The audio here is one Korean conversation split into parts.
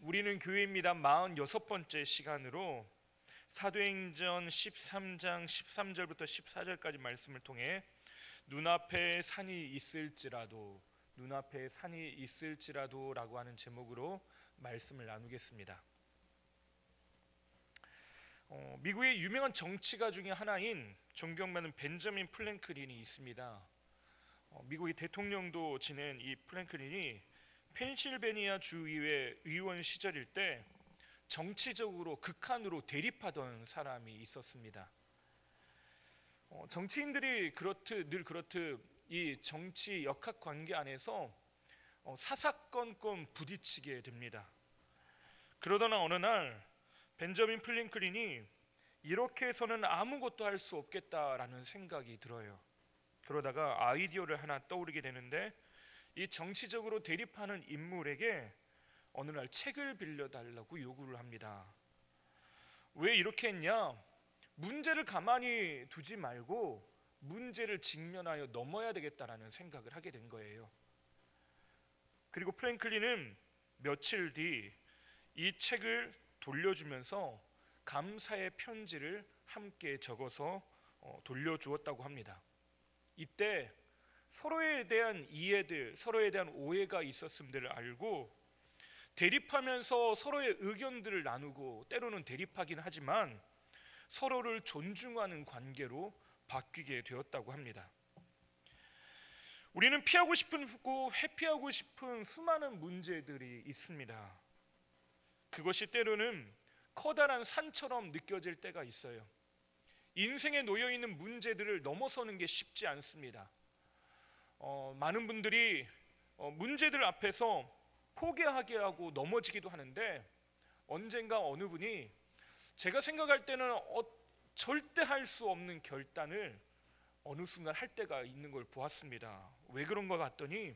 우리는 교회입니다 46번째 시간으로 사도행전 13장 13절부터 14절까지 말씀을 통해 눈앞에 산이 있을지라도 라고 하는 제목으로 말씀을 나누겠습니다. 미국의 유명한 정치가 중에 하나인 존경받는 벤저민 프랭클린이 있습니다. 미국의 대통령도 지낸 이 프랭클린이 펜실베니아 주의회 의원 시절일 때 정치적으로 극한으로 대립하던 사람이 있었습니다. 정치인들이 늘 그렇듯 이 정치 역학관계 안에서 사사건건 부딪히게 됩니다. 그러더나 어느 날 벤저민 프랭클린이 이렇게 해서는 아무것도 할 수 없겠다라는 생각이 들어요. 그러다가 아이디어를 하나 떠오르게 되는데 이 정치적으로 대립하는 인물에게 어느 날 책을 빌려달라고 요구를 합니다. 왜 이렇게 했냐? 문제를 가만히 두지 말고 문제를 직면하여 넘어야 되겠다라는 생각을 하게 된 거예요. 그리고 프랭클린은 며칠 뒤 이 책을 돌려주면서 감사의 편지를 함께 적어서 돌려주었다고 합니다. 이때 서로에 대한 이해들, 서로에 대한 오해가 있었음들을 알고 대립하면서 서로의 의견들을 나누고 때로는 대립하긴 하지만 서로를 존중하는 관계로 바뀌게 되었다고 합니다. 우리는 피하고 싶고 회피하고 싶은 수많은 문제들이 있습니다. 그것이 때로는 커다란 산처럼 느껴질 때가 있어요. 인생에 놓여있는 문제들을 넘어서는 게 쉽지 않습니다. 많은 분들이 문제들 앞에서 포기하게 하고 넘어지기도 하는데 언젠가 어느 분이 제가 생각할 때는 절대 할 수 없는 결단을 어느 순간 할 때가 있는 걸 보았습니다. 왜 그런가 봤더니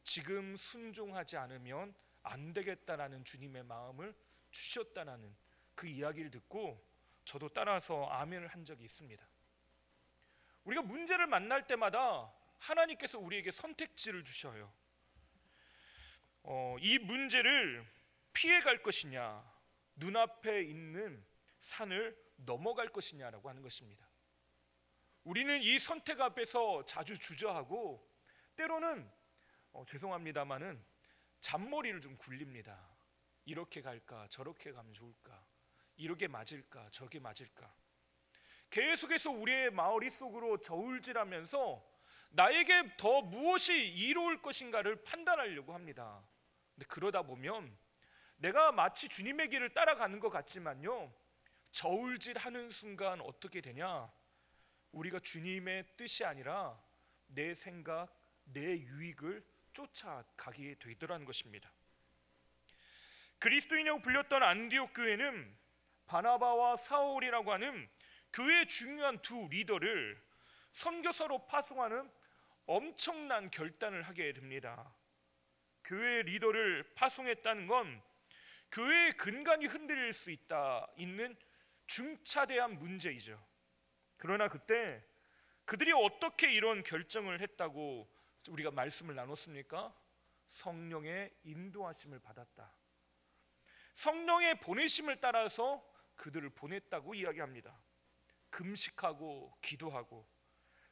지금 순종하지 않으면 안 되겠다라는 주님의 마음을 주셨다는 그 이야기를 듣고 저도 따라서 아멘을 한 적이 있습니다. 우리가 문제를 만날 때마다 하나님께서 우리에게 선택지를 주셔요. 이 문제를 피해갈 것이냐, 눈앞에 있는 산을 넘어갈 것이냐라고 하는 것입니다. 우리는 이 선택 앞에서 자주 주저하고 때로는 죄송합니다마는 잔머리를 좀 굴립니다. 이렇게 갈까, 저렇게 가면 좋을까, 이렇게 맞을까, 저게 맞을까. 계속해서 우리의 머릿속으로 저울질하면서 나에게 더 무엇이 이로울 것인가를 판단하려고 합니다. 근데 그러다 보면 내가 마치 주님의 길을 따라가는 것 같지만요, 저울질하는 순간 어떻게 되냐? 우리가 주님의 뜻이 아니라 내 생각, 내 유익을 쫓아가게 되더라는 것입니다. 그리스도인이라고 불렸던 안디옥 교회는 바나바와 사울이라고 하는 교회의 중요한 두 리더를 선교사로 파송하는 엄청난 결단을 하게 됩니다. 교회의 리더를 파송했다는 건 교회의 근간이 흔들릴 수 있는 중차대한 문제이죠. 그러나 그때 그들이 어떻게 이런 결정을 했다고 우리가 말씀을 나눴습니까? 성령의 인도하심을 받았다. 성령의 보내심을 따라서 그들을 보냈다고 이야기합니다. 금식하고 기도하고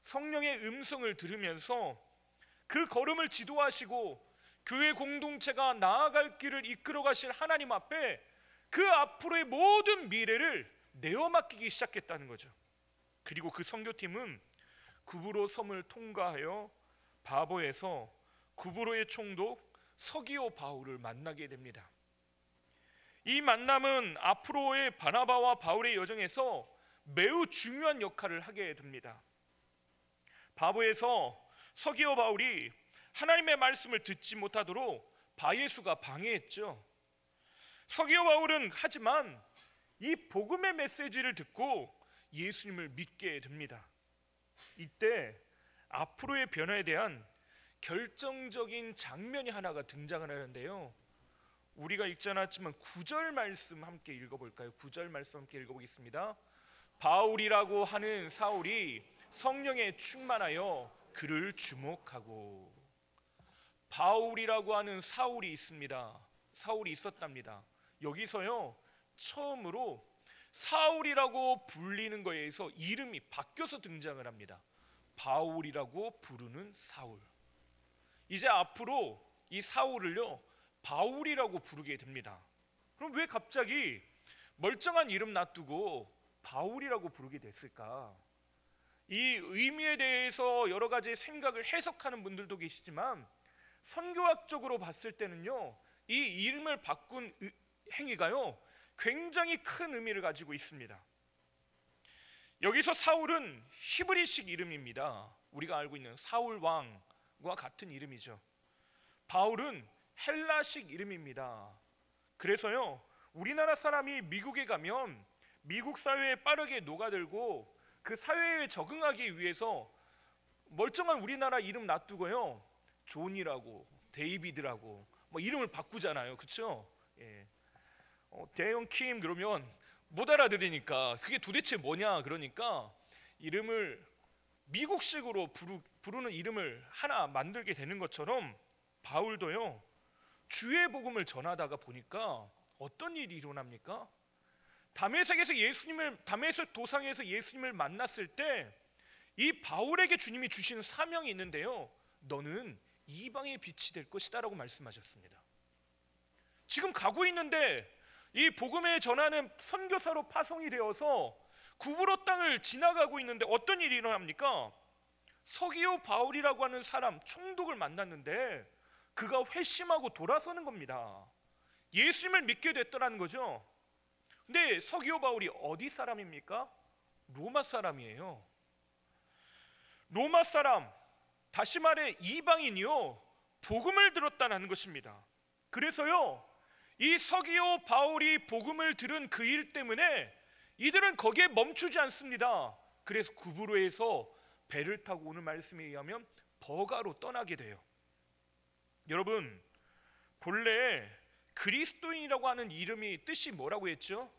성령의 음성을 들으면서 그 걸음을 지도하시고 교회 공동체가 나아갈 길을 이끌어 가실 하나님 앞에 그 앞으로의 모든 미래를 내어 맡기기 시작했다는 거죠. 그리고 그 선교팀은 구브로 섬을 통과하여 바보에서 구브로의 총독 서기오 바울을 만나게 됩니다. 이 만남은 앞으로의 바나바와 바울의 여정에서 매우 중요한 역할을 하게 됩니다. 바보에서 서기오 바울이 하나님의 말씀을 듣지 못하도록 바예수가 방해했죠. 서기오 바울은 하지만 이 복음의 메시지를 듣고 예수님을 믿게 됩니다. 이때 앞으로의 변화에 대한 결정적인 장면이 하나가 등장을 하는데요, 우리가 읽지 않았지만 9절 말씀 함께 읽어볼까요? 9절 말씀 함께 읽어보겠습니다. 바울이라고 하는 사울이 성령에 충만하여 그를 주목하고. 바울이라고 하는 사울이 있습니다. 사울이 있었답니다. 여기서요 처음으로 사울이라고 불리는 거에 의해서 이름이 바뀌어서 등장을 합니다. 바울이라고 부르는 사울. 이제 앞으로 이 사울을요 바울이라고 부르게 됩니다. 그럼 왜 갑자기 멀쩡한 이름 놔두고 바울이라고 부르게 됐을까? 이 의미에 대해서 여러 가지 생각을 해석하는 분들도 계시지만 선교학적으로 봤을 때는요 이 이름을 바꾼 행위가요 굉장히 큰 의미를 가지고 있습니다. 여기서 사울은 히브리식 이름입니다. 우리가 알고 있는 사울 왕과 같은 이름이죠. 바울은 헬라식 이름입니다. 그래서요 우리나라 사람이 미국에 가면 미국 사회에 빠르게 녹아들고 그 사회에 적응하기 위해서 멀쩡한 우리나라 이름 놔두고요 존이라고 데이비드라고 뭐 이름을 바꾸잖아요. 그렇죠? 예. 대형 킴 그러면 못 알아들으니까 그게 도대체 뭐냐 그러니까 이름을 미국식으로 부르는 이름을 하나 만들게 되는 것처럼 바울도요 주의 복음을 전하다가 보니까 어떤 일이 일어납니까? 다메섹 도상에서 예수님을 만났을 때 이 바울에게 주님이 주시는 사명이 있는데요 너는 이방의 빛이 될 것이다 라고 말씀하셨습니다. 지금 가고 있는데 이 복음을 전하는 선교사로 파송이 되어서 구브로 땅을 지나가고 있는데 어떤 일이 일어납니까? 서기오 바울이라고 하는 사람 총독을 만났는데 그가 회심하고 돌아서는 겁니다. 예수님을 믿게 됐더라는 거죠. 근데 서기오 바울이 어디 사람입니까? 로마 사람이에요. 로마 사람, 다시 말해 이방인이요 복음을 들었다는 것입니다. 그래서요 이 서기오 바울이 복음을 들은 그 일 때문에 이들은 거기에 멈추지 않습니다. 그래서 구브로에서 배를 타고 오는 말씀에 의하면 버가로 떠나게 돼요. 여러분 본래 그리스도인이라고 하는 이름이 뜻이 뭐라고 했죠?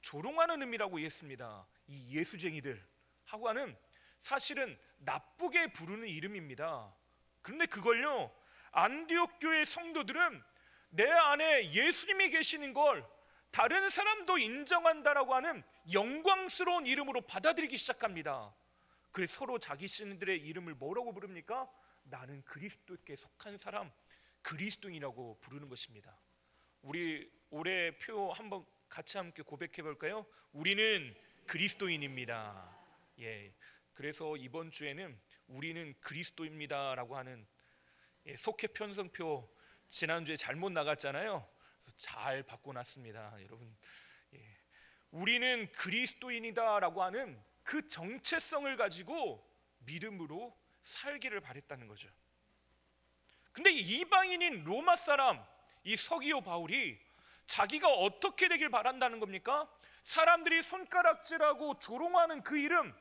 조롱하는 의미라고 했습니다. 이 예수쟁이들 하고 하는 사실은 나쁘게 부르는 이름입니다. 그런데 그걸요 안디옥 교회 성도들은 내 안에 예수님이 계시는 걸 다른 사람도 인정한다라고 하는 영광스러운 이름으로 받아들이기 시작합니다. 그래서 서로 자기신들의 이름을 뭐라고 부릅니까? 나는 그리스도께 속한 사람, 그리스도인이라고 부르는 것입니다. 우리 올해 표 한번 같이 함께 고백해 볼까요? 우리는 그리스도인입니다. 예. 그래서 이번 주에는 우리는 그리스도입니다라고 하는 속해 편성표 지난주에 잘못 나갔잖아요. 그래서 잘 바꿔놨습니다. 여러분 우리는 그리스도인이다라고 하는 그 정체성을 가지고 믿음으로 살기를 바랬다는 거죠. 근데 이방인인 로마 사람 이 서기오 바울이 자기가 어떻게 되길 바란다는 겁니까? 사람들이 손가락질하고 조롱하는 그 이름,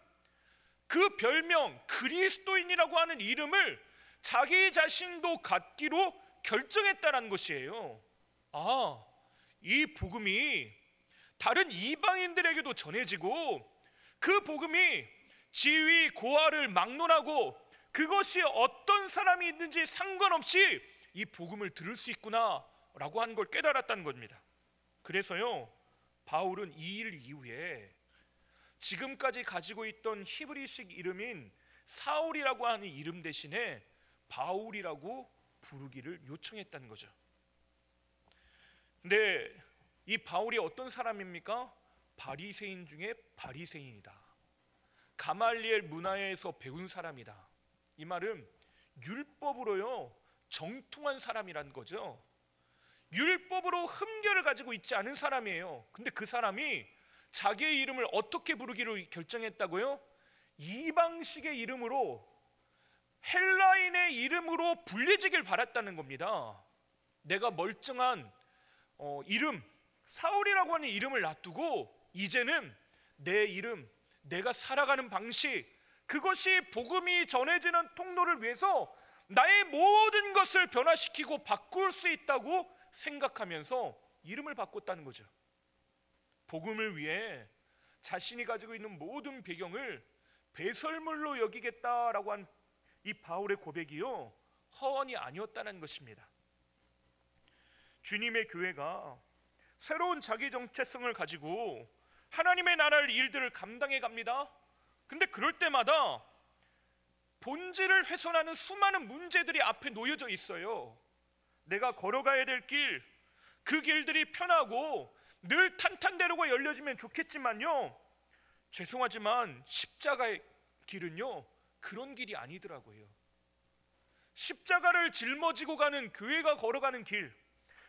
그 별명 그리스도인이라고 하는 이름을 자기 자신도 갖기로 결정했다는 것이에요. 이 복음이 다른 이방인들에게도 전해지고 그 복음이 지위 고하를 막론하고 그것이 어떤 사람이 있는지 상관없이 이 복음을 들을 수 있구나라고 하는 걸 깨달았다는 겁니다. 그래서요 바울은 이 일 이후에 지금까지 가지고 있던 히브리식 이름인 사울이라고 하는 이름 대신에 바울이라고 부르기를 요청했다는 거죠. 근데 이 바울이 어떤 사람입니까? 바리새인 중에 바리새인이다. 가말리엘 문화에서 배운 사람이다. 이 말은 율법으로요 정통한 사람이란 거죠. 율법으로 흠결을 가지고 있지 않은 사람이에요. 근데 그 사람이 자기의 이름을 어떻게 부르기로 결정했다고요? 이방식의 이름으로, 헬라인의 이름으로 불리지길 바랐다는 겁니다. 내가 멀쩡한 이름 사울이라고 하는 이름을 놔두고 이제는 내 이름, 내가 살아가는 방식, 그것이 복음이 전해지는 통로를 위해서 나의 모든 것을 변화시키고 바꿀 수 있다고 생각하면서 이름을 바꿨다는 거죠. 복음을 위해 자신이 가지고 있는 모든 배경을 배설물로 여기겠다라고 한 이 바울의 고백이요 허언이 아니었다는 것입니다. 주님의 교회가 새로운 자기 정체성을 가지고 하나님의 나라의 일들을 감당해 갑니다. 근데 그럴 때마다 본질을 훼손하는 수많은 문제들이 앞에 놓여져 있어요. 내가 걸어가야 될 길, 그 길들이 편하고 늘 탄탄대로가 열려지면 좋겠지만요, 죄송하지만 십자가의 길은요 그런 길이 아니더라고요. 십자가를 짊어지고 가는 교회가 걸어가는 길,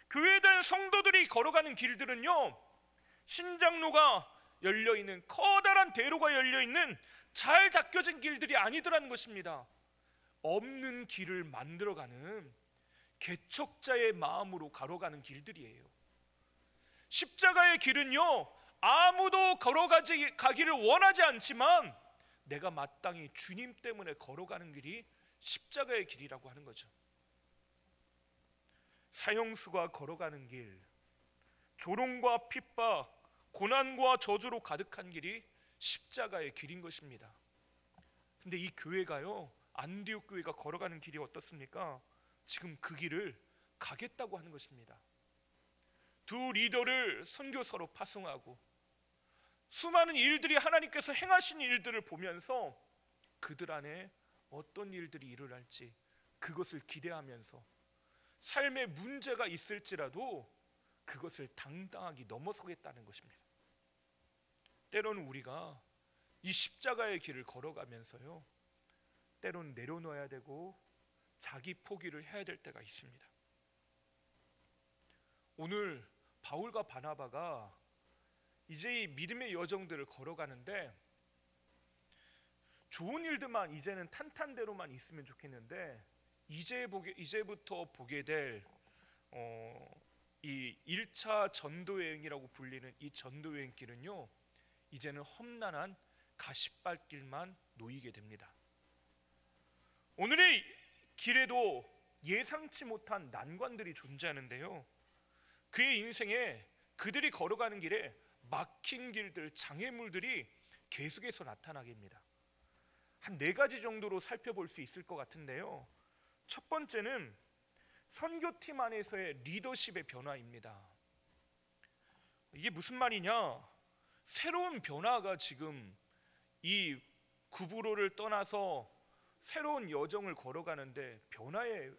교회된 성도들이 걸어가는 길들은요, 신장로가 열려있는, 커다란 대로가 열려있는 잘 닦여진 길들이 아니더라는 것입니다. 없는 길을 만들어가는 개척자의 마음으로 걸어가는 길들이에요. 십자가의 길은요, 아무도 가기를 원하지 않지만 내가 마땅히 주님 때문에 걸어가는 길이 십자가의 길이라고 하는 거죠. 사형수가 걸어가는 길, 조롱과 핍박, 고난과 저주로 가득한 길이 십자가의 길인 것입니다. 근데 이 교회가요, 안디옥 교회가 걸어가는 길이 어떻습니까? 지금 그 길을 가겠다고 하는 것입니다. 두 리더를 선교사로 파송하고 수많은 일들이 하나님께서 행하신 일들을 보면서 그들 안에 어떤 일들이 일어날지 그것을 기대하면서 삶의 문제가 있을지라도 그것을 당당하게 넘어서겠다는 것입니다. 때로는 우리가 이 십자가의 길을 걸어가면서요, 때로는 내려놓아야 되고 자기 포기를 해야 될 때가 있습니다. 오늘 바울과 바나바가 이제 이 믿음의 여정들을 걸어가는데 좋은 일들만 이제는 탄탄대로만 있으면 좋겠는데 이제부터 보게 될 이 1차 전도여행이라고 불리는 이 전도여행길은요, 이제는 험난한 가시밭길만 놓이게 됩니다. 오늘의 길에도 예상치 못한 난관들이 존재하는데요, 그의 인생에 그들이 걸어가는 길에 막힌 길들, 장애물들이 계속해서 나타나게 됩니다. 한 4가지 정도로 살펴볼 수 있을 것 같은데요, 첫 번째는 선교팀 안에서의 리더십의 변화입니다. 이게 무슨 말이냐, 새로운 변화가 지금 이 구브로를 떠나서 새로운 여정을 걸어가는데 변화에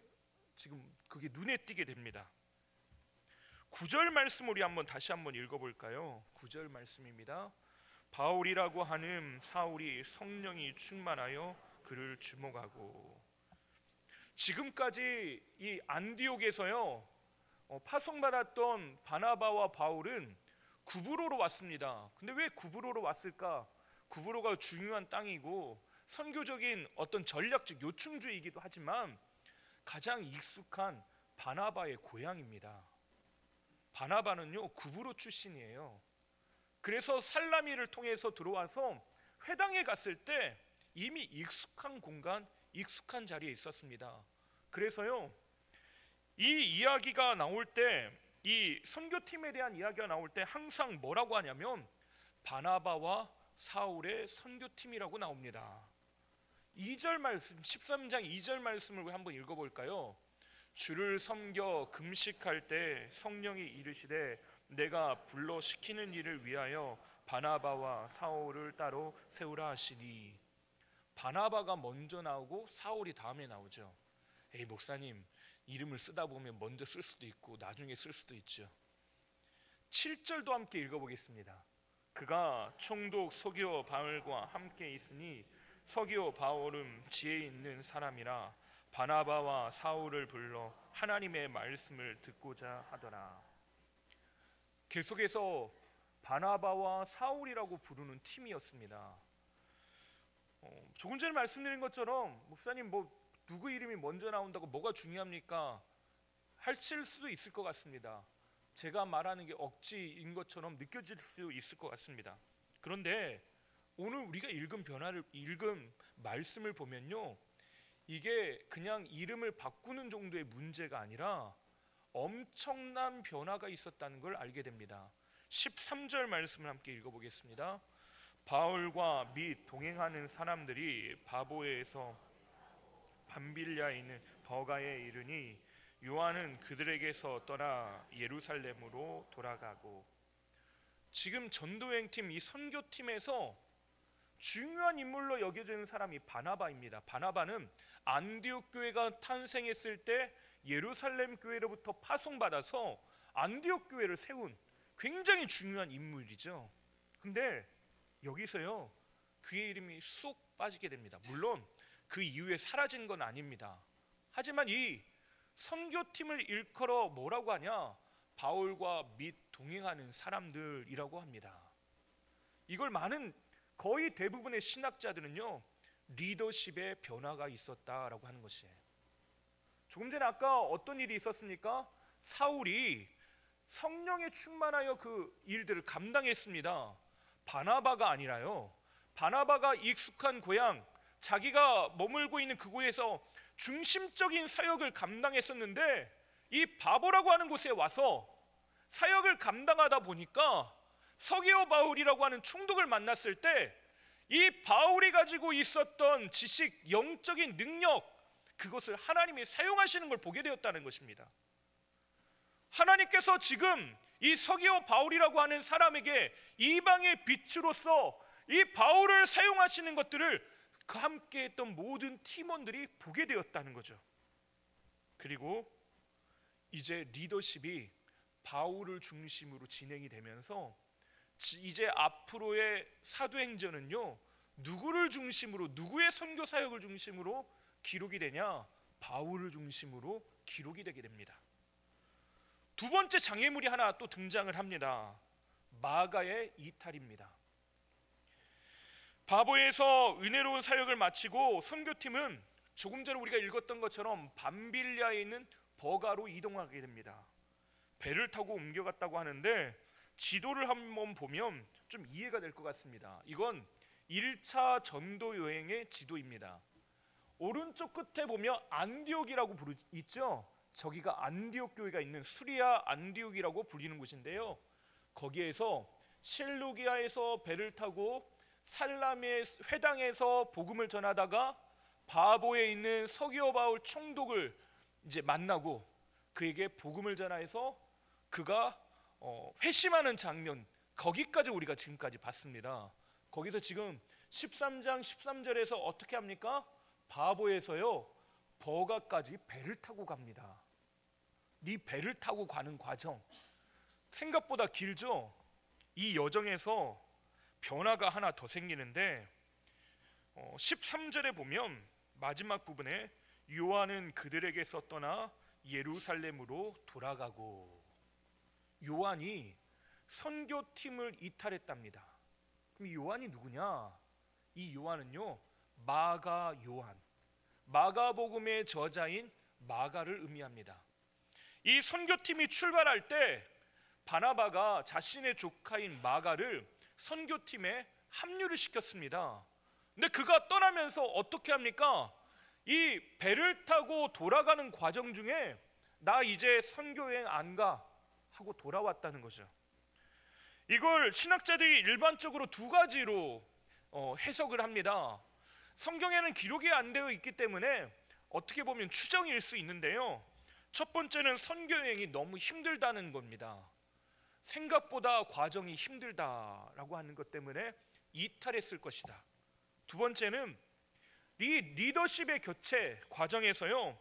지금 그게 눈에 띄게 됩니다. 9절 말씀 우리 다시 한번 읽어볼까요? 9절 말씀입니다. 바울이라고 하는 사울이 성령이 충만하여 그를 주목하고. 지금까지 이 안디옥에서요, 파송받았던 바나바와 바울은 구브로로 왔습니다. 근데 왜 구브로로 왔을까? 구브로가 중요한 땅이고 선교적인 어떤 전략적 요충지이기도 하지만 가장 익숙한 바나바의 고향입니다. 바나바는요 구브로 출신이에요. 그래서 살라미를 통해서 들어와서 회당에 갔을 때 이미 익숙한 공간, 익숙한 자리에 있었습니다. 그래서요, 이 이야기가 나올 때, 이 선교팀에 대한 이야기가 나올 때 항상 뭐라고 하냐면 바나바와 사울의 선교팀이라고 나옵니다. 2절 말씀, 13장 2절 말씀을 한번 읽어볼까요? 주를 섬겨 금식할 때 성령이 이르시되 내가 불러 시키는 일을 위하여 바나바와 사울을 따로 세우라 하시니. 바나바가 먼저 나오고 사울이 다음에 나오죠. 에이 목사님, 이름을 쓰다 보면 먼저 쓸 수도 있고 나중에 쓸 수도 있죠. 7절도 함께 읽어보겠습니다. 그가 총독 서기오 바울과 함께 있으니 서기오 바울은 지혜 있는 사람이라 바나바와 사울을 불러 하나님의 말씀을 듣고자 하더라. 계속해서 바나바와 사울이라고 부르는 팀이었습니다. 조금 전에 말씀드린 것처럼 목사님 누구 이름이 먼저 나온다고 뭐가 중요합니까? 하실 수도 있을 것 같습니다. 제가 말하는 게 억지인 것처럼 느껴질 수 있을 것 같습니다. 그런데 오늘 우리가 읽은 말씀을 보면요, 이게 그냥 이름을 바꾸는 정도의 문제가 아니라 엄청난 변화가 있었다는 걸 알게 됩니다. 13절 말씀을 함께 읽어보겠습니다. 바울과 및 동행하는 사람들이 바보에서 밤빌리아에 있는 버가에 이르니 요한은 그들에게서 떠나 예루살렘으로 돌아가고. 지금 전도여행팀, 이 선교팀에서 중요한 인물로 여겨지는 사람이 바나바입니다. 바나바는 안디옥 교회가 탄생했을 때 예루살렘 교회로부터 파송받아서 안디옥 교회를 세운 굉장히 중요한 인물이죠. 근데 여기서요, 그의 이름이 쏙 빠지게 됩니다. 물론 그 이후에 사라진 건 아닙니다. 하지만 이 선교팀을 일컬어 뭐라고 하냐? 바울과 및 동행하는 사람들이라고 합니다. 이걸 거의 대부분의 신학자들은요, 리더십의 변화가 있었다라고 하는 것이에요. 조금 전에 아까 어떤 일이 있었습니까? 사울이 성령에 충만하여 그 일들을 감당했습니다. 바나바가 아니라요, 바나바가 익숙한 고향, 자기가 머물고 있는 그곳에서 중심적인 사역을 감당했었는데, 이 바보라고 하는 곳에 와서 사역을 감당하다 보니까 서기오 바울이라고 하는 총독을 만났을 때 이 바울이 가지고 있었던 지식, 영적인 능력, 그것을 하나님이 사용하시는 걸 보게 되었다는 것입니다. 하나님께서 지금 이 서기오 바울이라고 하는 사람에게 이방의 빛으로서 이 바울을 사용하시는 것들을 그 함께 했던 모든 팀원들이 보게 되었다는 거죠. 그리고 이제 리더십이 바울을 중심으로 진행이 되면서 이제 앞으로의 사도행전은요, 누구를 중심으로, 누구의 선교 사역을 중심으로 기록이 되냐? 바울을 중심으로 기록이 되게 됩니다. 두 번째 장애물이 하나 또 등장을 합니다. 마가의 이탈입니다. 바보에서 은혜로운 사역을 마치고 선교팀은 조금 전에 우리가 읽었던 것처럼 밤빌리아에 있는 버가로 이동하게 됩니다. 배를 타고 옮겨갔다고 하는데 지도를 한번 보면 좀 이해가 될 것 같습니다. 이건 1차 전도 여행의 지도입니다. 오른쪽 끝에 보면 안디옥이라고 있죠. 저기가 안디옥 교회가 있는 수리아 안디옥이라고 불리는 곳인데요, 거기에서 실루기아에서 배를 타고 살람의 회당에서 복음을 전하다가 바보에 있는 서기오 바울 총독을 이제 만나고 그에게 복음을 전하여서 그가 회심하는 장면, 거기까지 우리가 지금까지 봤습니다. 거기서 지금 13장 13절에서 어떻게 합니까? 바보에서요, 버가까지 배를 타고 갑니다. 이 배를 타고 가는 과정 생각보다 길죠. 이 여정에서 변화가 하나 더 생기는데 13절에 보면 마지막 부분에 요한은 그들에게서 떠나 예루살렘으로 돌아가고. 요한이 선교팀을 이탈했답니다. 그럼 요한이 누구냐? 이 요한은요, 마가 요한, 마가복음의 저자인 마가를 의미합니다. 이 선교팀이 출발할 때 바나바가 자신의 조카인 마가를 선교팀에 합류를 시켰습니다. 근데 그가 떠나면서 어떻게 합니까? 이 배를 타고 돌아가는 과정 중에 나 이제 선교여행 안 가 하고 돌아왔다는 거죠. 이걸 신학자들이 일반적으로 두 가지로 해석을 합니다. 성경에는 기록이 안 되어 있기 때문에 어떻게 보면 추정일 수 있는데요, 첫 번째는 선교여행이 너무 힘들다는 겁니다. 생각보다 과정이 힘들다라고 하는 것 때문에 이탈했을 것이다. 두 번째는 이 리더십의 교체 과정에서요,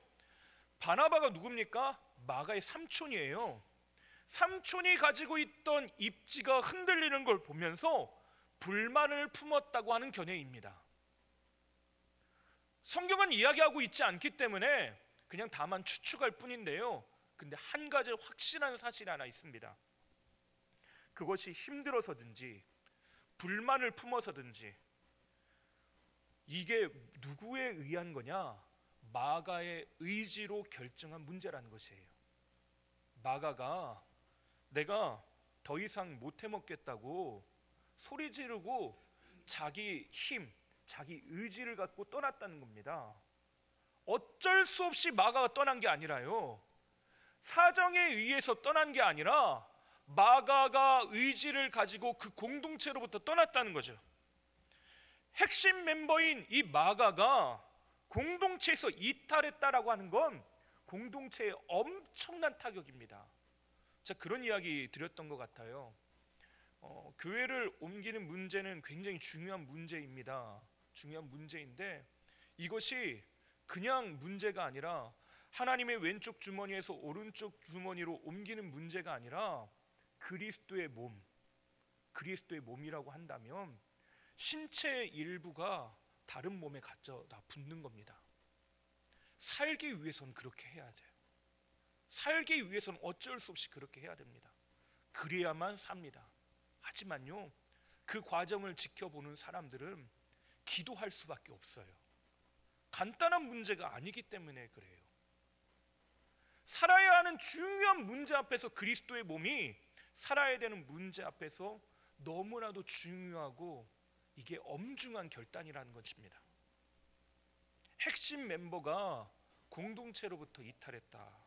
바나바가 누굽니까? 마가의 삼촌이에요. 삼촌이 가지고 있던 입지가 흔들리는 걸 보면서 불만을 품었다고 하는 견해입니다. 성경은 이야기하고 있지 않기 때문에 그냥 다만 추측할 뿐인데요, 근데 한 가지 확실한 사실이 하나 있습니다. 그것이 힘들어서든지 불만을 품어서든지 이게 누구에 의한 거냐? 마가의 의지로 결정한 문제라는 것이에요. 마가가 내가 더 이상 못 해먹겠다고 소리 지르고 자기 힘, 자기 의지를 갖고 떠났다는 겁니다. 어쩔 수 없이 마가가 떠난 게 아니라요, 사정에 의해서 떠난 게 아니라 마가가 의지를 가지고 그 공동체로부터 떠났다는 거죠. 핵심 멤버인 이 마가가 공동체에서 이탈했다라고 하는 건 공동체에 엄청난 타격입니다. 제가 그런 이야기 드렸던 것 같아요. 교회를 옮기는 문제는 굉장히 중요한 문제입니다. 중요한 문제인데 이것이 그냥 문제가 아니라 하나님의 왼쪽 주머니에서 오른쪽 주머니로 옮기는 문제가 아니라 그리스도의 몸이라고 한다면 신체의 일부가 다른 몸에 갖다 붙는 겁니다. 살기 위해서는 그렇게 해야 돼요. 살기 위해서는 어쩔 수 없이 그렇게 해야 됩니다. 그래야만 삽니다. 하지만요, 그 과정을 지켜보는 사람들은 기도할 수밖에 없어요. 간단한 문제가 아니기 때문에 그래요. 살아야 하는 중요한 문제 앞에서 그리스도의 몸이 살아야 되는 문제 앞에서 너무나도 중요하고 이게 엄중한 결단이라는 것입니다. 핵심 멤버가 공동체로부터 이탈했다.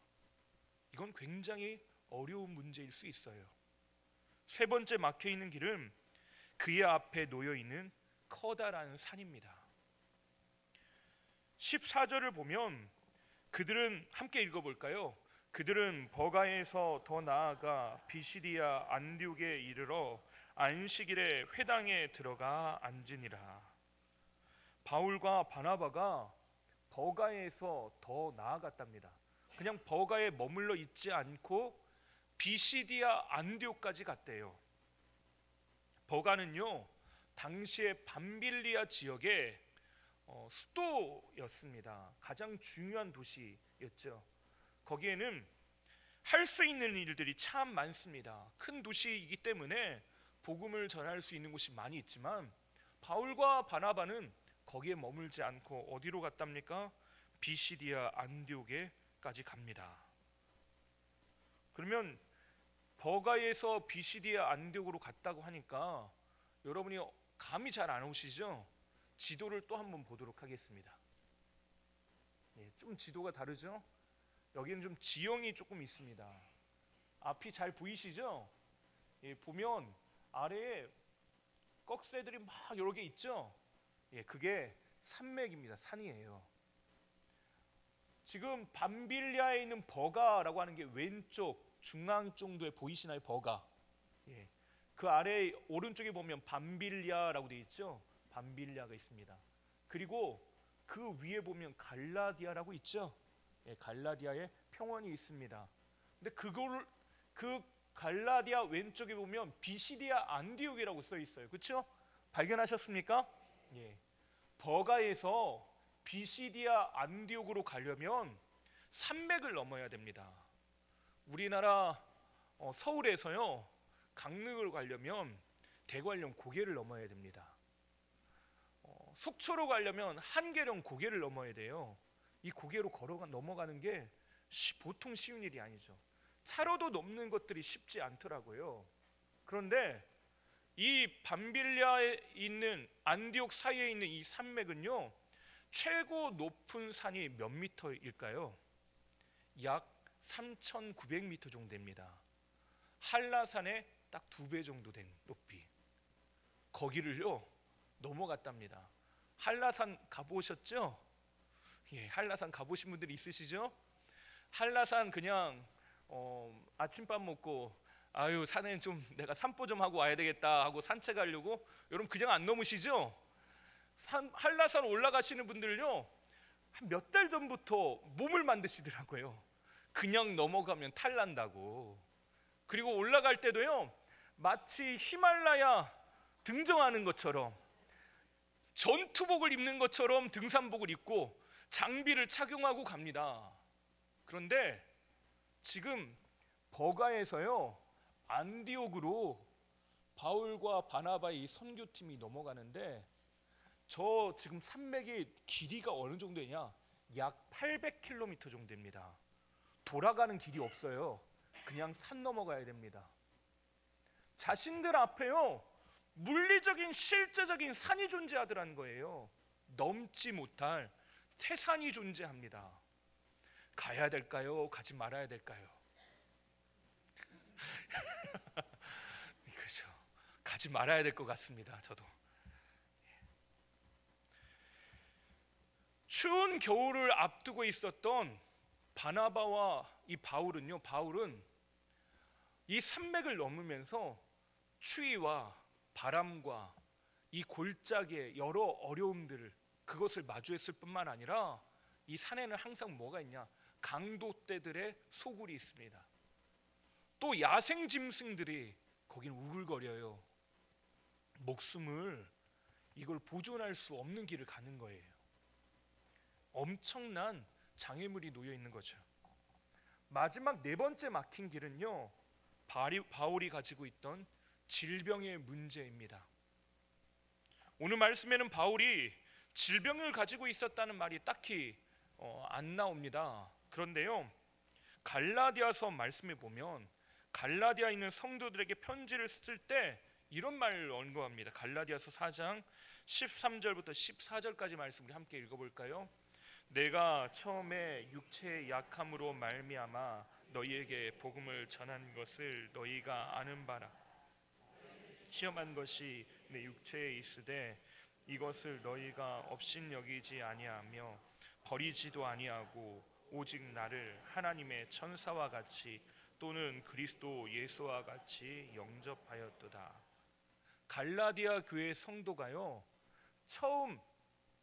이건 굉장히 어려운 문제일 수 있어요. 세 번째 막혀있는 길은 그의 앞에 놓여있는 커다란 산입니다. 14절을 보면 그들은 함께 읽어볼까요? 그들은 버가에서 더 나아가 비시디아 안디옥에 이르러 안식일에 회당에 들어가 앉으니라. 바울과 바나바가 버가에서 더 나아갔답니다. 그냥 버가에 머물러 있지 않고 비시디아 안디옥까지 갔대요. 버가는요, 당시의 밤빌리아 지역의 수도였습니다. 가장 중요한 도시였죠. 거기에는 할 수 있는 일들이 참 많습니다. 큰 도시이기 때문에 복음을 전할 수 있는 곳이 많이 있지만 바울과 바나바는 거기에 머물지 않고 어디로 갔답니까? 비시디아 안디옥에까지 갑니다. 그러면 버가에서 비시디아 안디옥으로 갔다고 하니까 여러분이 감이 잘 안 오시죠? 지도를 또 한번 보도록 하겠습니다. 좀 지도가 다르죠? 여기는 좀 지형이 조금 있습니다. 앞이 잘 보이시죠? 보면 아래에 꺽쇠들이 막 여러 개 있죠? 그게 산맥입니다. 산이에요. 지금 밤빌리아에 있는 버가라고 하는 게 왼쪽 중앙 정도에 보이시나요? 버가. 그 아래 오른쪽에 보면 밤빌리아라고 되어 있죠? 밤빌리아가 있습니다. 그리고 그 위에 보면 갈라디아라고 있죠? 갈라디아에 평원이 있습니다. 근데 그 갈라디아 왼쪽에 보면 비시디아 안디옥이라고 써 있어요. 그렇죠? 발견하셨습니까? 버가에서 비시디아 안디옥으로 가려면 산맥을 넘어야 됩니다. 우리나라 서울에서요, 강릉으로 가려면 대관령 고개를 넘어야 됩니다. 속초로 가려면 한계령 고개를 넘어야 돼요. 이 고개로 넘어가는 게 보통 쉬운 일이 아니죠. 차로도 넘는 것들이 쉽지 않더라고요. 그런데 이 밤빌리아에 있는 안디옥 사이에 있는 이 산맥은요, 최고 높은 산이 몇 미터일까요? 약 3,900m 정도 됩니다. 한라산의 딱 2배 정도 된 높이. 거기를요 넘어갔답니다. 한라산 가보셨죠? 한라산 가보신 분들이 있으시죠? 한라산 그냥 아침밥 먹고 아유 산에 좀 내가 산보 좀 하고 와야 되겠다 하고 산책하려고 여러분 그냥 안 넘으시죠? 한라산 올라가시는 분들요 한 몇 달 전부터 몸을 만드시더라고요. 그냥 넘어가면 탈난다고. 그리고 올라갈 때도요 마치 히말라야 등정하는 것처럼 전투복을 입는 것처럼 등산복을 입고 장비를 착용하고 갑니다. 그런데 지금 버가에서요 안디옥으로 바울과 바나바의 선교팀이 넘어가는데 저 지금 산맥의 길이가 어느 정도 되냐? 약 800km 정도 됩니다. 돌아가는 길이 없어요. 그냥 산 넘어가야 됩니다. 자신들 앞에요 물리적인 실제적인 산이 존재하더라는 거예요. 넘지 못할 태산이 존재합니다. 가야 될까요? 가지 말아야 될까요? 그렇죠. 가지 말아야 될 것 같습니다. 저도. 추운 겨울을 앞두고 있었던 바나바와 이 바울은 이 산맥을 넘으면서 추위와 바람과 이 골짜기의 여러 어려움들을 그것을 마주했을 뿐만 아니라 이 산에는 항상 뭐가 있냐? 강도떼들의 소굴이 있습니다. 또 야생 짐승들이 거긴 우글거려요. 목숨을 이걸 보존할 수 없는 길을 가는 거예요. 엄청난 장애물이 놓여 있는 거죠. 마지막 네 번째 막힌 길은요, 바울이 가지고 있던 질병의 문제입니다. 오늘 말씀에는 바울이 질병을 가지고 있었다는 말이 딱히 안 나옵니다. 그런데요, 갈라디아서 말씀에 보면 갈라디아에 있는 성도들에게 편지를 쓸 때 이런 말을 언급합니다. 갈라디아서 4장 13절부터 14절까지 말씀 우리 함께 읽어볼까요? 내가 처음에 육체의 약함으로 말미암아 너희에게 복음을 전한 것을 너희가 아는 바라. 시험한 것이 내 육체에 있으되 이것을 너희가 업신여기지 아니하며 버리지도 아니하고 오직 나를 하나님의 천사와 같이 또는 그리스도 예수와 같이 영접하였도다. 갈라디아 교회 성도가요, 처음,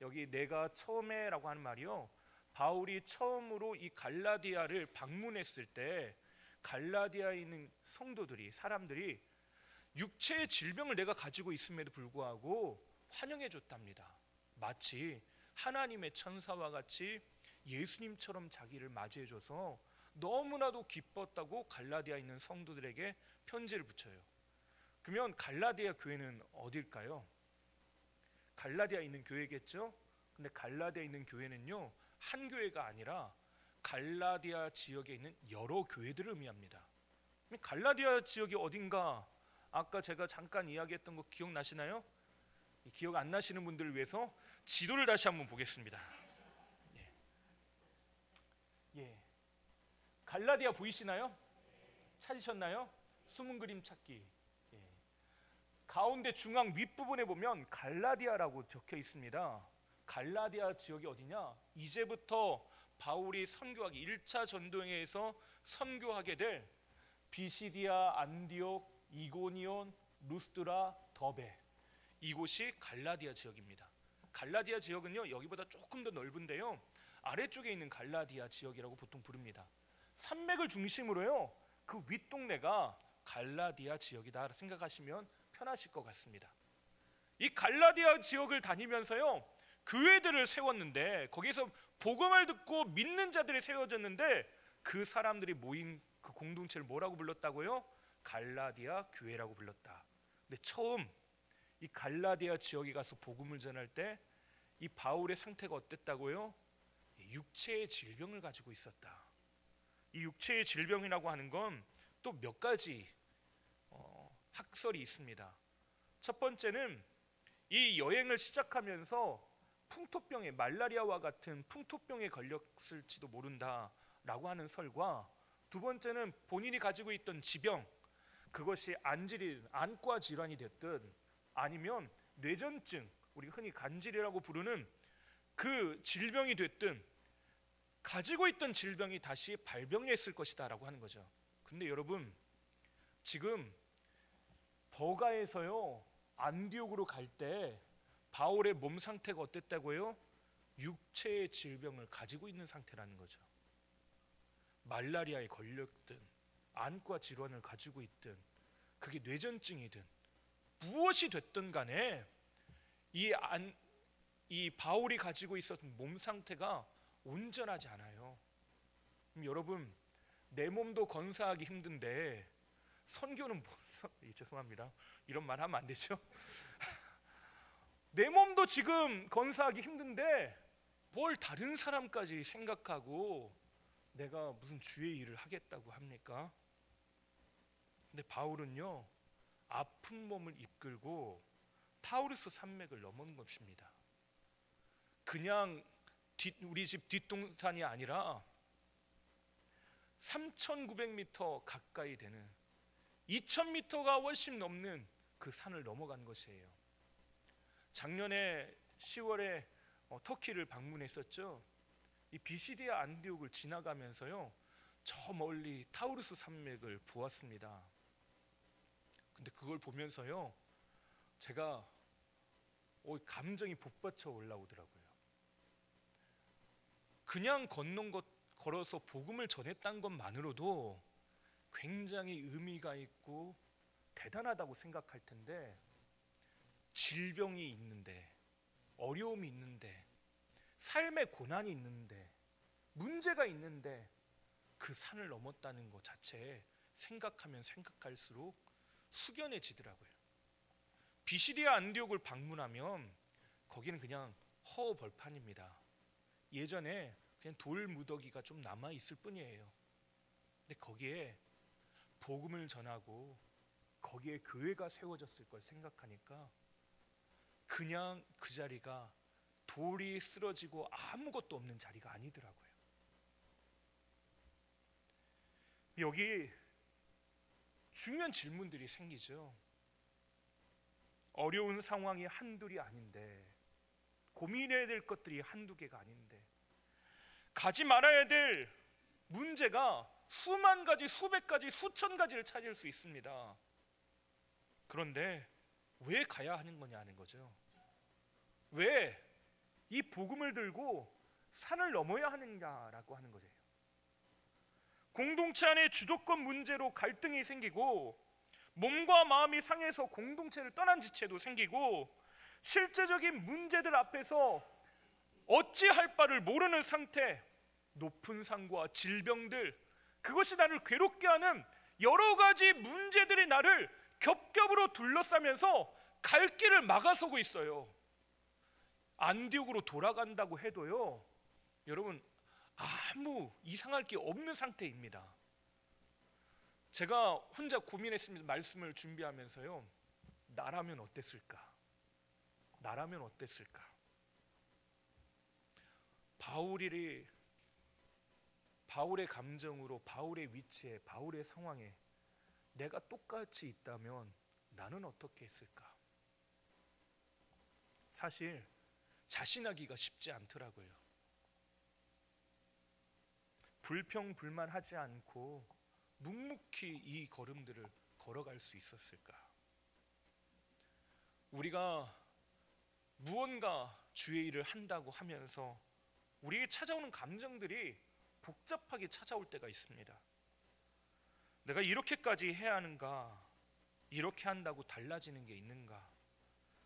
여기 내가 처음에라고 하는 말이요, 바울이 처음으로 이 갈라디아를 방문했을 때 갈라디아에 있는 성도들이, 사람들이 육체의 질병을 내가 가지고 있음에도 불구하고 환영해 줬답니다. 마치 하나님의 천사와 같이 예수님처럼 자기를 맞이해 줘서 너무나도 기뻤다고 갈라디아에 있는 성도들에게 편지를 붙여요. 그러면 갈라디아 교회는 어딜까요? 갈라디아에 있는 교회겠죠? 근데 갈라디아에 있는 교회는요, 한 교회가 아니라 갈라디아 지역에 있는 여러 교회들을 의미합니다. 갈라디아 지역이 어딘가 아까 제가 잠깐 이야기했던 거 기억나시나요? 기억 안 나시는 분들을 위해서 지도를 다시 한번 보겠습니다. 예. 갈라디아 보이시나요? 찾으셨나요? 숨은 그림 찾기. 예. 가운데 중앙 윗부분에 보면 갈라디아라고 적혀 있습니다. 갈라디아 지역이 어디냐? 이제부터 바울이 선교하기 1차 전도행에서 선교하게 될 비시디아, 안디옥, 이고니온, 루스드라, 더베, 이곳이 갈라디아 지역입니다. 갈라디아 지역은요, 여기보다 조금 더 넓은데요, 아래쪽에 있는 갈라디아 지역이라고 보통 부릅니다. 산맥을 중심으로요, 그 윗동네가 갈라디아 지역이다 생각하시면 편하실 것 같습니다. 이 갈라디아 지역을 다니면서요, 교회들을 세웠는데 거기서 복음을 듣고 믿는 자들이 세워졌는데 그 사람들이 모인 그 공동체를 뭐라고 불렀다고요? 갈라디아 교회라고 불렀다. 근데 처음 이 갈라디아 지역에 가서 복음을 전할 때 이 바울의 상태가 어땠다고요? 육체의 질병을 가지고 있었다. 이 육체의 질병이라고 하는 건 또 몇 가지 학설이 있습니다. 첫 번째는 이 여행을 시작하면서 풍토병에, 말라리아와 같은 풍토병에 걸렸을지도 모른다라고 하는 설과, 두 번째는 본인이 가지고 있던 지병, 그것이 안과 질환이 됐든 아니면 뇌전증, 우리가 흔히 간질이라고 부르는 그 질병이 됐든 가지고 있던 질병이 다시 발병했을 것이다라고 하는 거죠. 근데 여러분, 지금 버가에서요, 안디옥으로 갈 때 바울의 몸 상태가 어땠다고요? 육체의 질병을 가지고 있는 상태라는 거죠. 말라리아에 걸렸든 안과 질환을 가지고 있든 그게 뇌전증이든 무엇이 됐든 간에 이 바울이 가지고 있었던 몸 상태가 온전하지 않아요. 그럼 여러분, 내 몸도 건사하기 힘든데 선교는 죄송합니다, 이런 말 하면 안 되죠. 내 몸도 지금 건사하기 힘든데 뭘 다른 사람까지 생각하고 내가 무슨 주의 일을 하겠다고 합니까? 근데 바울은요, 아픈 몸을 이끌고 타우르스 산맥을 넘은 것입니다. 그냥 우리 집 뒷동산이 아니라 3,900m 가까이 되는 2,000m가 훨씬 넘는 그 산을 넘어간 것이에요. 작년에 10월에 터키를 방문했었죠. 이 비시디아 안디옥을 지나가면서요, 저 멀리 타우루스 산맥을 보았습니다. 근데 그걸 보면서요, 제가 감정이 복받쳐 올라오더라고요. 그냥 걸어서 복음을 전했다는 것만으로도 굉장히 의미가 있고 대단하다고 생각할 텐데, 질병이 있는데, 어려움이 있는데, 삶의 고난이 있는데, 문제가 있는데 그 산을 넘었다는 것 자체에 생각하면 생각할수록 숙연해지더라고요. 비시디아 안디옥을 방문하면 거기는 그냥 허허벌판입니다. 예전에 그냥 돌 무더기가 좀 남아 있을 뿐이에요. 근데 거기에 복음을 전하고 거기에 교회가 세워졌을 걸 생각하니까 그냥 그 자리가 돌이 쓰러지고 아무것도 없는 자리가 아니더라고요. 여기 중요한 질문들이 생기죠. 어려운 상황이 한둘이 아닌데, 고민해야 될 것들이 한두 개가 아닌데, 가지 말아야 될 문제가 수만 가지, 수백 가지, 수천 가지를 찾을 수 있습니다. 그런데 왜 가야 하는 거냐는 거죠. 왜 이 복음을 들고 산을 넘어야 하느냐라고 하는 거예요. 공동체 안에 주도권 문제로 갈등이 생기고, 몸과 마음이 상해서 공동체를 떠난 지체도 생기고, 실제적인 문제들 앞에서 어찌할 바를 모르는 상태, 높은 산과 질병들, 그것이 나를 괴롭게 하는 여러 가지 문제들이 나를 겹겹으로 둘러싸면서 갈 길을 막아서고 있어요. 안디옥으로 돌아간다고 해도요, 여러분 아무 이상할 게 없는 상태입니다. 제가 혼자 고민했습니다. 말씀을 준비하면서요, 나라면 어땠을까? 나라면 어땠을까? 바울의 감정으로, 바울의 위치에, 바울의 상황에 내가 똑같이 있다면 나는 어떻게 했을까? 사실 자신하기가 쉽지 않더라고요. 불평불만하지 않고 묵묵히 이 걸음들을 걸어갈 수 있었을까? 우리가 무언가 주의 일을 한다고 하면서 우리에게 찾아오는 감정들이 복잡하게 찾아올 때가 있습니다. 내가 이렇게까지 해야 하는가? 이렇게 한다고 달라지는 게 있는가?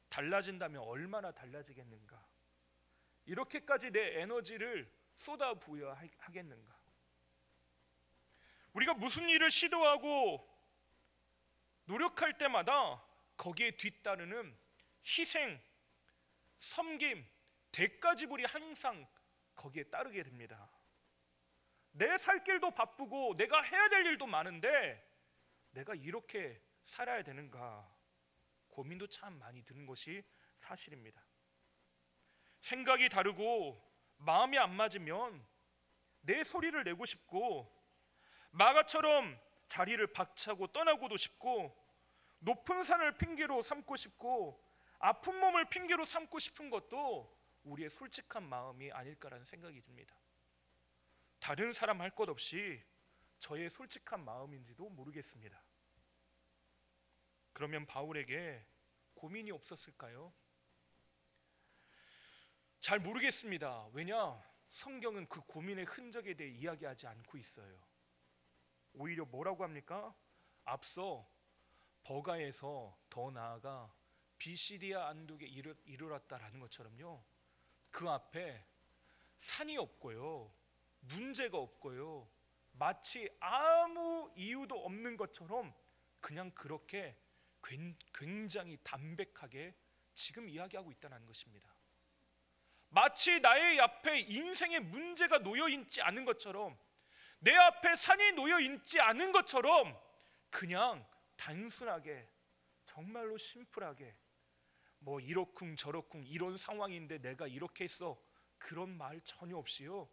달라진다면 얼마나 달라지겠는가? 이렇게까지 내 에너지를 쏟아부어야 하겠는가? 우리가 무슨 일을 시도하고 노력할 때마다 거기에 뒤따르는 희생, 섬김, 대가 지불이 항상 거기에 따르게 됩니다. 내 살 길도 바쁘고 내가 해야 될 일도 많은데 내가 이렇게 살아야 되는가? 고민도 참 많이 드는 것이 사실입니다. 생각이 다르고 마음이 안 맞으면 내 소리를 내고 싶고, 마가처럼 자리를 박차고 떠나고도 싶고, 높은 산을 핑계로 삼고 싶고, 아픈 몸을 핑계로 삼고 싶은 것도 우리의 솔직한 마음이 아닐까라는 생각이 듭니다. 다른 사람 할 것 없이 저의 솔직한 마음인지도 모르겠습니다. 그러면 바울에게 고민이 없었을까요? 잘 모르겠습니다. 왜냐? 성경은 그 고민의 흔적에 대해 이야기하지 않고 있어요. 오히려 뭐라고 합니까? 앞서 버가에서 더 나아가 비시디아 안디옥에 이르렀다라는 것처럼요, 그 앞에 산이 없고요, 문제가 없고요, 마치 아무 이유도 없는 것처럼 그냥 그렇게 굉장히 담백하게 지금 이야기하고 있다는 것입니다. 마치 나의 앞에 인생의 문제가 놓여 있지 않은 것처럼, 내 앞에 산이 놓여 있지 않은 것처럼 그냥 단순하게, 정말로 심플하게, 뭐 이러쿵 저러쿵 이런 상황인데 내가 이렇게 했어, 그런 말 전혀 없이요,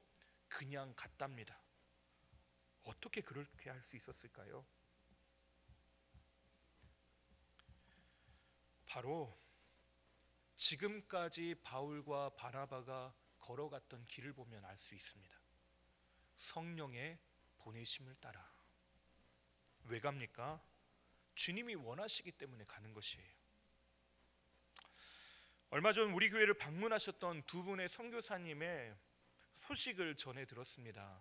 그냥 갔답니다. 어떻게 그렇게 할 수 있었을까요? 바로 지금까지 바울과 바나바가 걸어갔던 길을 보면 알 수 있습니다. 성령의 보내심을 따라. 왜 갑니까? 주님이 원하시기 때문에 가는 것이에요. 얼마 전 우리 교회를 방문하셨던 두 분의 선교사님의 소식을 전해 들었습니다.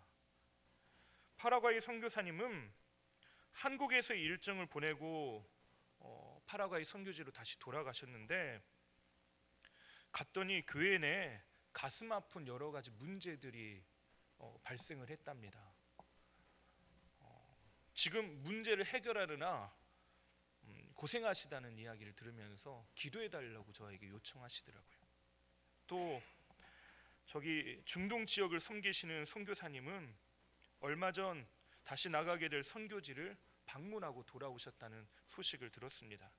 파라과이 선교사님은 한국에서 일정을 보내고 파라과이 선교지로 다시 돌아가셨는데, 갔더니 교회 내 가슴 아픈 여러 가지 문제들이 발생을 했답니다. 지금 문제를 해결하느라 고생하시다는 이야기를 들으면서 기도해 달라고 저에게 요청하시더라고요. 또 저기 중동 지역을 섬기시는 선교사님은 얼마 전 다시 나가게 될 선교지를 방문하고 돌아오셨다는 소식을 들었습니다.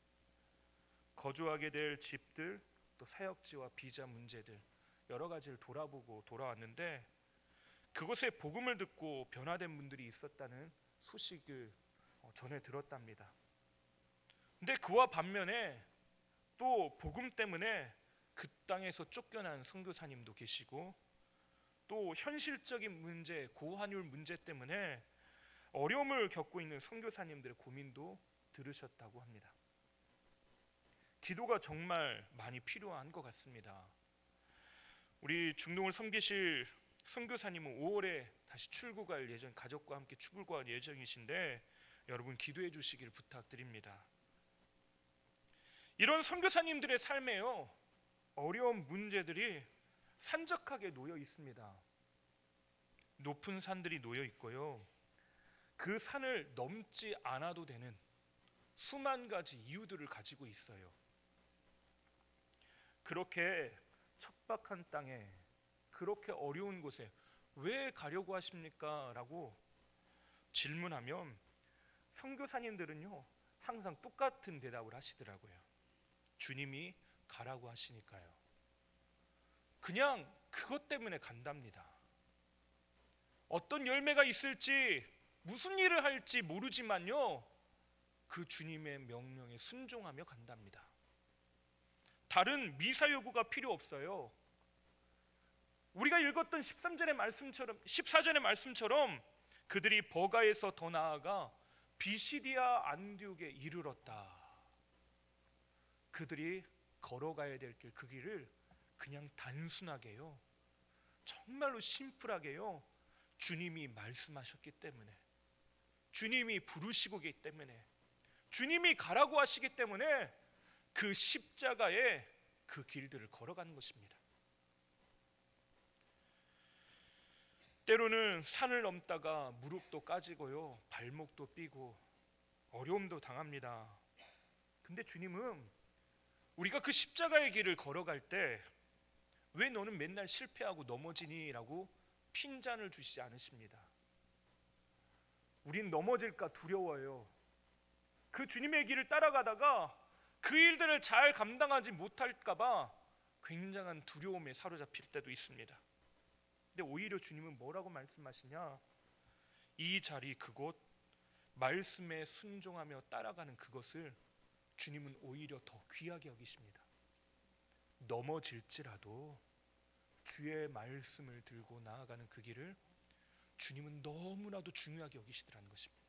거주하게 될 집들, 또 사역지와 비자 문제들 여러 가지를 돌아보고 돌아왔는데, 그곳에 복음을 듣고 변화된 분들이 있었다는 소식을 전해 들었답니다. 근데 그와 반면에 또 복음 때문에 그 땅에서 쫓겨난 선교사님도 계시고, 또 현실적인 문제, 고환율 문제 때문에 어려움을 겪고 있는 선교사님들의 고민도 들으셨다고 합니다. 기도가 정말 많이 필요한 것 같습니다. 우리 중동을 섬기실 선교사님은 5월에 다시 출국할 예정, 가족과 함께 출국할 예정이신데 여러분 기도해 주시길 부탁드립니다. 이런 선교사님들의 삶에요, 어려운 문제들이 산적하게 놓여 있습니다. 높은 산들이 놓여 있고요, 그 산을 넘지 않아도 되는 수만 가지 이유들을 가지고 있어요. 그렇게 척박한 땅에, 그렇게 어려운 곳에 왜 가려고 하십니까? 라고 질문하면 선교사님들은요 항상 똑같은 대답을 하시더라고요. 주님이 가라고 하시니까요. 그냥 그것 때문에 간답니다. 어떤 열매가 있을지, 무슨 일을 할지 모르지만요, 그 주님의 명령에 순종하며 간답니다. 다른 미사 요구가 필요 없어요. 우리가 읽었던 13절의 말씀처럼, 14절의 말씀처럼 그들이 버가에서 더 나아가 비시디아 안디옥에 이르렀다. 그들이 걸어가야 될 길, 그 길을 그냥 단순하게요, 정말로 심플하게요, 주님이 말씀하셨기 때문에, 주님이 부르시고 계시기 때문에, 주님이 가라고 하시기 때문에 그 십자가의 그 길들을 걸어가는 것입니다. 때로는 산을 넘다가 무릎도 까지고요, 발목도 삐고 어려움도 당합니다. 근데 주님은 우리가 그 십자가의 길을 걸어갈 때 왜 너는 맨날 실패하고 넘어지니? 라고 핀잔을 주시지 않으십니다. 우린 넘어질까 두려워요. 그 주님의 길을 따라가다가 그 일들을 잘 감당하지 못할까 봐 굉장한 두려움에 사로잡힐 때도 있습니다. 근데 오히려 주님은 뭐라고 말씀하시냐? 이 자리, 그곳, 말씀에 순종하며 따라가는 그것을 주님은 오히려 더 귀하게 여기십니다. 넘어질지라도 주의 말씀을 들고 나아가는 그 길을 주님은 너무나도 중요하게 여기시더라는 것입니다.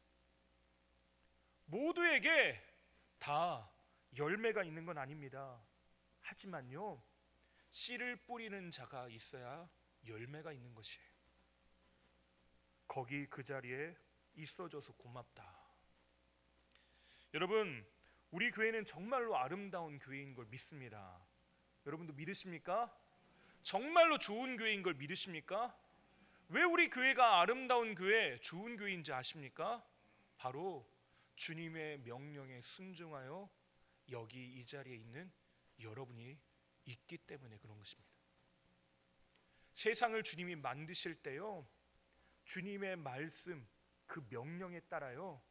모두에게 다 열매가 있는 건 아닙니다. 하지만요, 씨를 뿌리는 자가 있어야 열매가 있는 것이에요. 거기 그 자리에 있어줘서 고맙다. 여러분, 우리 교회는 정말로 아름다운 교회인 걸 믿습니다. 여러분도 믿으십니까? 정말로 좋은 교회인 걸 믿으십니까? 왜 우리 교회가 아름다운 교회, 좋은 교회인지 아십니까? 바로 주님의 명령에 순종하여 여기 이 자리에 있는 여러분이 있기 때문에 그런 것입니다. 세상을 주님이 만드실 때요, 주님의 말씀, 그 명령에 따라요,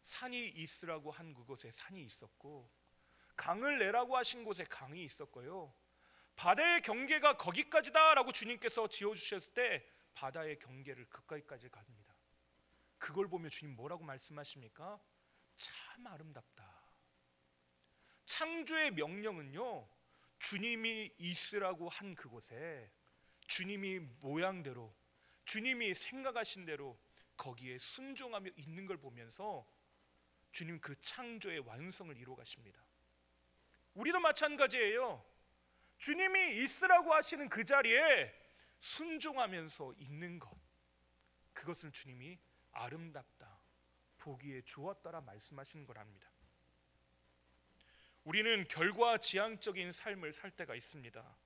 산이 있으라고 한 그곳에 산이 있었고, 강을 내라고 하신 곳에 강이 있었고요, 바다의 경계가 거기까지다 라고 주님께서 지어주셨을 때 바다의 경계를 그까지까지 갑니다. 그걸 보며 주님 뭐라고 말씀하십니까? 참 아름답다. 창조의 명령은요, 주님이 있으라고 한 그곳에 주님이 모양대로, 주님이 생각하신 대로 거기에 순종하며 있는 걸 보면서 주님 그 창조의 완성을 이루어 가십니다. 우리도 마찬가지예요. 주님이 있으라고 하시는 그 자리에 순종하면서 있는 것, 그것을 주님이 아름답다, 보기에 좋았다라 말씀하시는 거랍니다. 우리는 결과지향적인 삶을 살 때가 있습니다.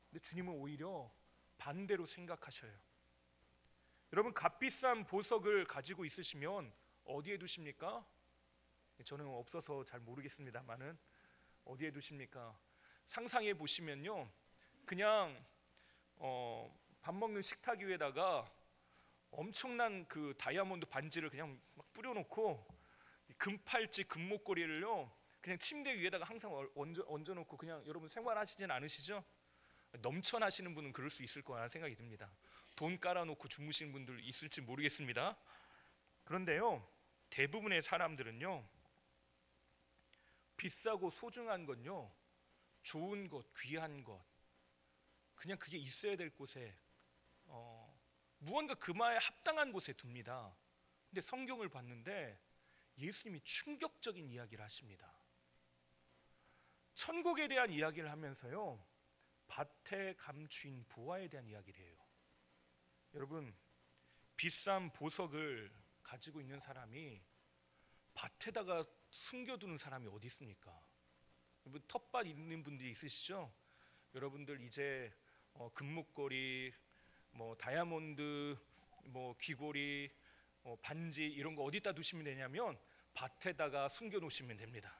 근데 주님은 오히려 반대로 생각하셔요. 여러분, 값비싼 보석을 가지고 있으시면 어디에 두십니까? 저는 없어서 잘 모르겠습니다만은 어디에 두십니까? 상상해 보시면요, 그냥 밥 먹는 식탁 위에다가 엄청난 그 다이아몬드 반지를 그냥 막 뿌려놓고 금팔찌, 금목걸이를요 그냥 침대 위에다가 항상 얹어놓고 그냥 여러분 생활하시진 않으시죠? 넘쳐나시는 분은 그럴 수 있을 거라 생각이 듭니다. 돈 깔아놓고 주무시는 분들 있을지 모르겠습니다. 그런데요, 대부분의 사람들은요, 비싸고 소중한 건요, 좋은 것, 귀한 것, 그냥 그게 있어야 될 곳에 무언가 그마에 합당한 곳에 둡니다. 근데 성경을 봤는데 예수님이 충격적인 이야기를 하십니다. 천국에 대한 이야기를 하면서요, 밭에 감추인 보화에 대한 이야기를 해요. 여러분, 비싼 보석을 가지고 있는 사람이 밭에다가 숨겨두는 사람이 어디 있습니까? 텃밭 있는 분들이 있으시죠? 여러분들 이제 금목걸이, 다이아몬드, 귀걸이, 반지 이런 거 어디다 두시면 되냐면 밭에다가 숨겨 놓으시면 됩니다.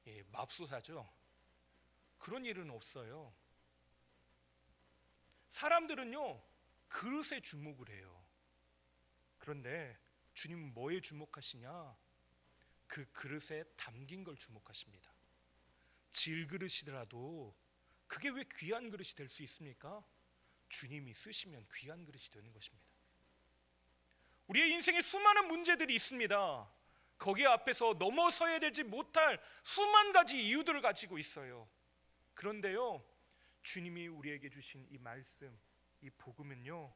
예, 맙소사죠. 그런 일은 없어요. 사람들은요, 그릇에 주목을 해요. 그런데 주님은 뭐에 주목하시냐? 그 그릇에 담긴 걸 주목하십니다. 질그릇이더라도 그게 왜 귀한 그릇이 될 수 있습니까? 주님이 쓰시면 귀한 그릇이 되는 것입니다. 우리의 인생에 수많은 문제들이 있습니다. 거기 앞에서 넘어서야 되지 못할 수만 가지 이유들을 가지고 있어요. 그런데요, 주님이 우리에게 주신 이 말씀, 이 복음은요,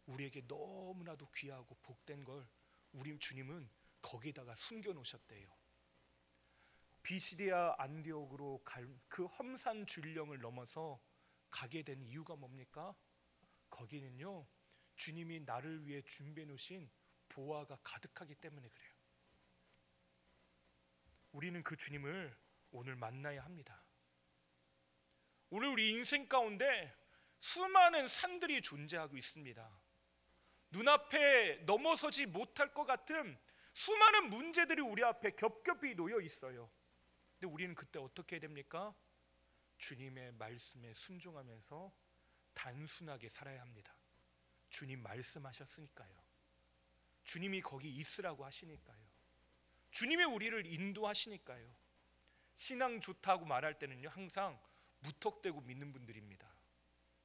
우리에게 너무나도 귀하고 복된 걸 우리 주님은 거기다가 숨겨 놓으셨대요. 비시디아 안디옥으로 갈 그 험산 줄령을 넘어서 가게 된 이유가 뭡니까? 거기는요, 주님이 나를 위해 준비해 놓으신 보화가 가득하기 때문에 그래요. 우리는 그 주님을 오늘 만나야 합니다. 오늘 우리 인생 가운데 수많은 산들이 존재하고 있습니다. 눈앞에 넘어서지 못할 것 같은 수많은 문제들이 우리 앞에 겹겹이 놓여 있어요. 근데 우리는 그때 어떻게 해야 됩니까? 주님의 말씀에 순종하면서 단순하게 살아야 합니다. 주님 말씀하셨으니까요. 주님이 거기 있으라고 하시니까요. 주님이 우리를 인도하시니까요. 신앙 좋다고 말할 때는요, 항상 무턱대고 믿는 분들입니다.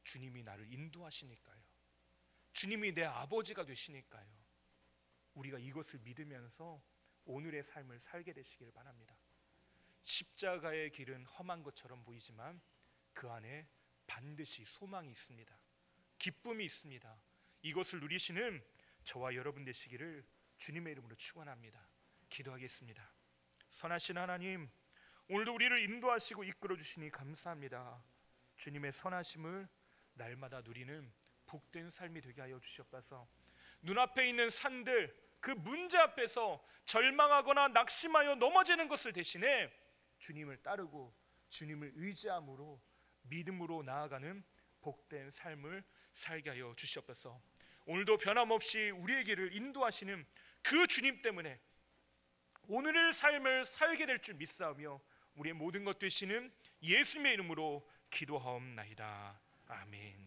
주님이 나를 인도하시니까요. 주님이 내 아버지가 되시니까요. 우리가 이것을 믿으면서 오늘의 삶을 살게 되시길 바랍니다. 십자가의 길은 험한 것처럼 보이지만 그 안에 반드시 소망이 있습니다. 기쁨이 있습니다. 이것을 누리시는 저와 여러분 되시기를 주님의 이름으로 축원합니다. 기도하겠습니다. 선하신 하나님, 오늘도 우리를 인도하시고 이끌어 주시니 감사합니다. 주님의 선하심을 날마다 누리는 복된 삶이 되게 하여 주시옵소서. 눈앞에 있는 산들, 그 문제 앞에서 절망하거나 낙심하여 넘어지는 것을 대신에 주님을 따르고 주님을 의지함으로 믿음으로 나아가는 복된 삶을 살게 하여 주시옵소서. 오늘도 변함없이 우리의 길을 인도하시는 그 주님 때문에 오늘의 삶을 살게 될 줄 믿사오며 우리의 모든 것 되시는 예수님의 이름으로 기도하옵나이다. 아멘.